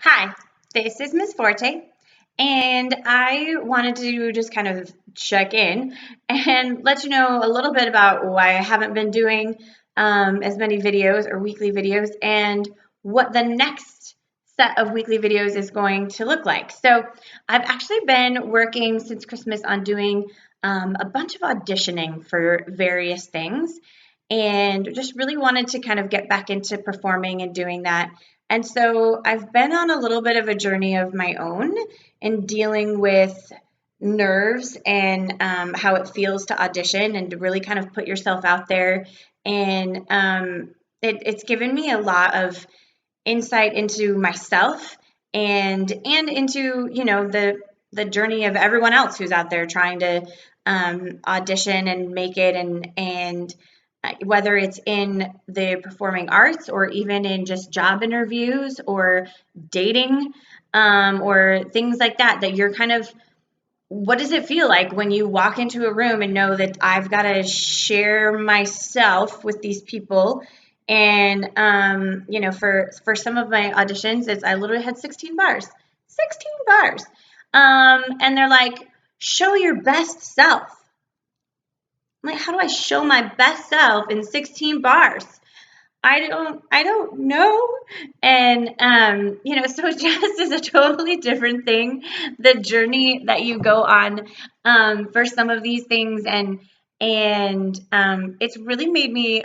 Hi, this is Miss Forte, and I wanted to just kind of check in and let you know a little bit about why I haven't been doing as many videos or weekly videos and what the next set of weekly videos is going to look like. So, I've actually been working since Christmas on doing a bunch of auditioning for various things and just really wanted to kind of get back into performing and doing that. And so I've been on a little bit of a journey of my own in dealing with nerves and how it feels to audition and to really kind of put yourself out there. And it's given me a lot of insight into myself and into the journey of everyone else who's out there trying to audition and make it and whether it's in the performing arts or even in just job interviews or dating or things like that, that you're kind of, what does it feel like when you walk into a room and know that I've got to share myself with these people? And for some of my auditions, I literally had 16 bars, 16 bars, and they're like, show your best self. I'm like, how do I show my best self in 16 bars? I don't know. And so jazz is a totally different thing. The journey that you go on for some of these things and it's really made me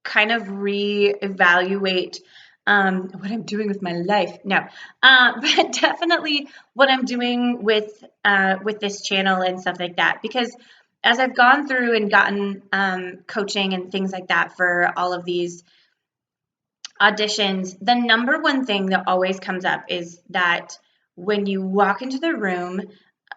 kind of reevaluate what I'm doing with my life. No, but definitely what I'm doing with this channel and stuff like that. Because as I've gone through and gotten coaching and things like that for all of these auditions, the number one thing that always comes up is that when you walk into the room,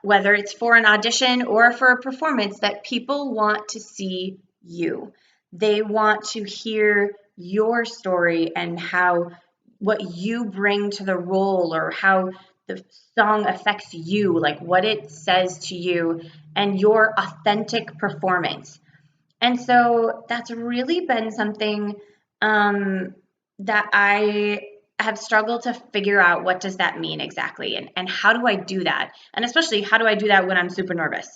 whether it's for an audition or for a performance, that people want to see you. They want to hear your story and how what you bring to the role or how the song affects you, like what it says to you and your authentic performance. And so that's really been something that I have struggled to figure out, what does that mean exactly, and how do I do that, and especially how do I do that when I'm super nervous.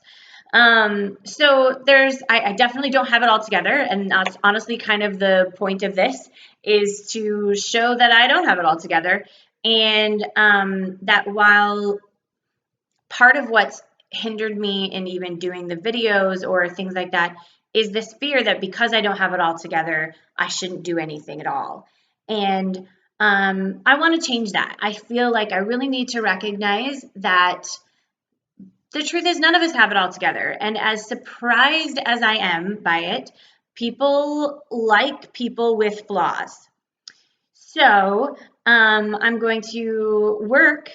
So I definitely don't have it all together, and that's honestly kind of the point of this, is to show that I don't have it all together, and that while part of what's hindered me in even doing the videos or things like that is this fear that because I don't have it all together, I shouldn't do anything at all. And I want to change that. I feel like I really need to recognize that the truth is none of us have it all together. And as surprised as I am by it, people like people with flaws. So I'm going to work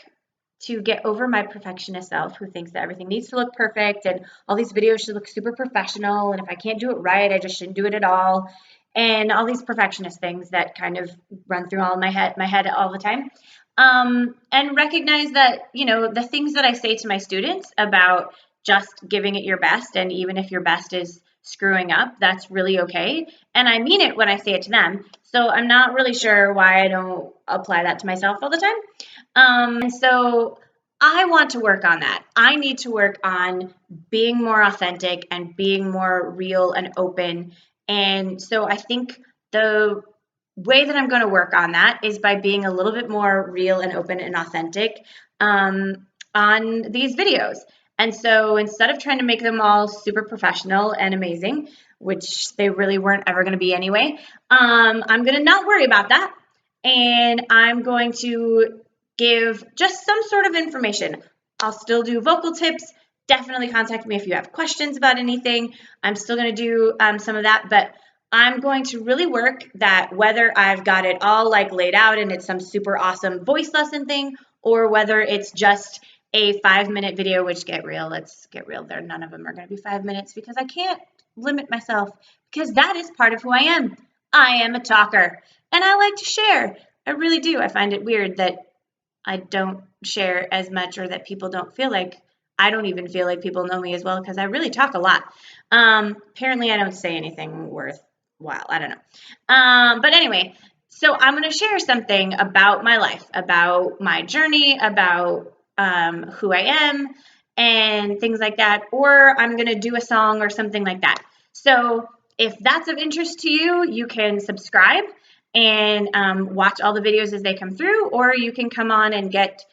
to get over my perfectionist self who thinks that everything needs to look perfect and all these videos should look super professional. And if I can't do it right, I just shouldn't do it at all. And all these perfectionist things that kind of run through all my head all the time. And recognize that, the things that I say to my students about just giving it your best, and even if your best is screwing up, that's really okay. And I mean it when I say it to them. So I'm not really sure why I don't apply that to myself all the time. And so I want to work on that. I need to work on being more authentic and being more real and open. And so I think the way that I'm going to work on that is by being a little bit more real and open and authentic on these videos. And so instead of trying to make them all super professional and amazing, which they really weren't ever going to be anyway, I'm going to not worry about that. And I'm going to give just some sort of information. I'll still do vocal tips. Definitely contact me if you have questions about anything. I'm still going to do some of that, but I'm going to really work that whether I've got it all like laid out and it's some super awesome voice lesson thing, or whether it's just a 5-minute video, which let's get real there. None of them are going to be 5 minutes because I can't limit myself, because that is part of who I am. I am a talker and I like to share. I really do. I find it weird that I don't share as much, or that people don't feel like, I don't even feel like people know me as well, because I really talk a lot. Apparently I don't say anything worthwhile. I don't know. But anyway, So I'm going to share something about my life, about my journey, about who I am, and things like that. Or I'm going to do a song or something like that. So if that's of interest to you, you can subscribe and watch all the videos as they come through, or you can come on and get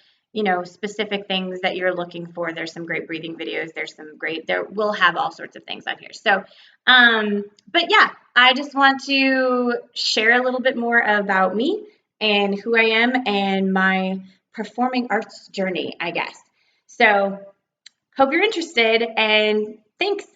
specific things that you're looking for. There's some great breathing videos. We'll have all sorts of things on here. So, but yeah, I just want to share a little bit more about me and who I am and my performing arts journey, I guess. So, hope you're interested, and thanks.